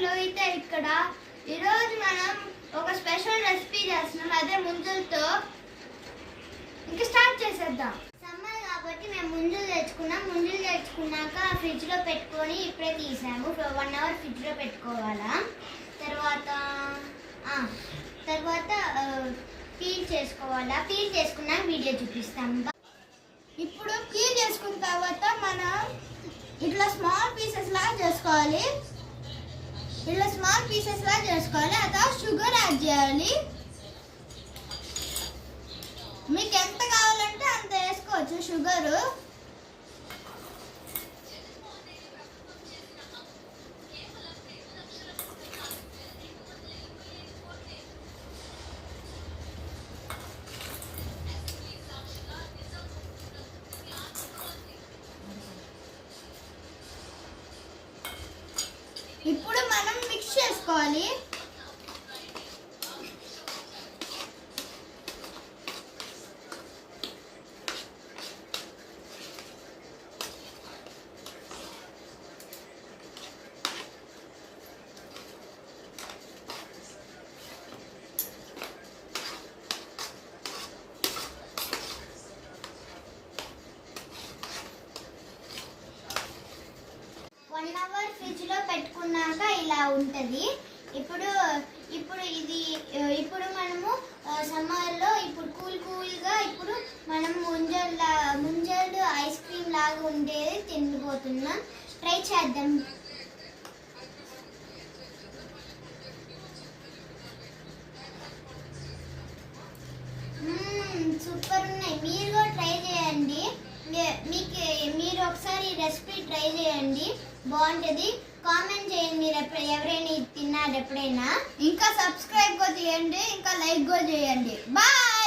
లోహిత ఇక్కడ. ఈరోజు మనం ఒక స్పెషల్ రెసిపీ చేస్తున్నాం, అదే ముంజలతో. ఇంకా స్టార్ట్ చేసేద్దాం. సమ్మర్ కాబట్టి మేము ముంజలు తెచ్చుకున్నాక ఫ్రిడ్జ్లో పెట్టుకొని ఇప్పుడే తీసాము. 1 అవర్ ఫ్రిడ్జ్లో పెట్టుకోవాలా. తర్వాత పీల్ చేసుకోవాలా. పీల్ చేసుకున్నాక వీడియో చూపిస్తాము. ఇప్పుడు పీల్ చేసుకున్న తర్వాత మనం ఇట్లా స్మాల్ పీసెస్ లాగా చేసుకోవాలి. ఆ తర్వాత షుగర్ యాడ్ చేయాలి. మీకు ఎంత కావాలంటే అంత వేసుకోవచ్చు షుగరు. ఇప్పుడు మనం మిక్స్ చేసుకోవాలి. ఫ్రిడ్జ్లో పెట్టుకున్నాక ఇలా ఉంటుంది. ఇప్పుడు మనము సమ్మర్లో కూల్గా ఇప్పుడు మనం ముంజలు ఐస్ క్రీమ్ లాగా ఉండేది తినబోతున్నాం. ట్రై చేద్దాం. సూపర్ ఉన్నాయి. మీరు కూడా ట్రై చేయండి. మీరు ఒకసారి ఈ రెసిపీ ట్రై చేయండి, బాగుంటుంది. కామెంట్ చేయండి మీరు ఎవరైనా తిన్నారు ఎప్పుడైనా. ఇంకా సబ్స్క్రైబ్ కూడా చేయండి, ఇంకా లైక్ కూడా చేయండి. బాయ్.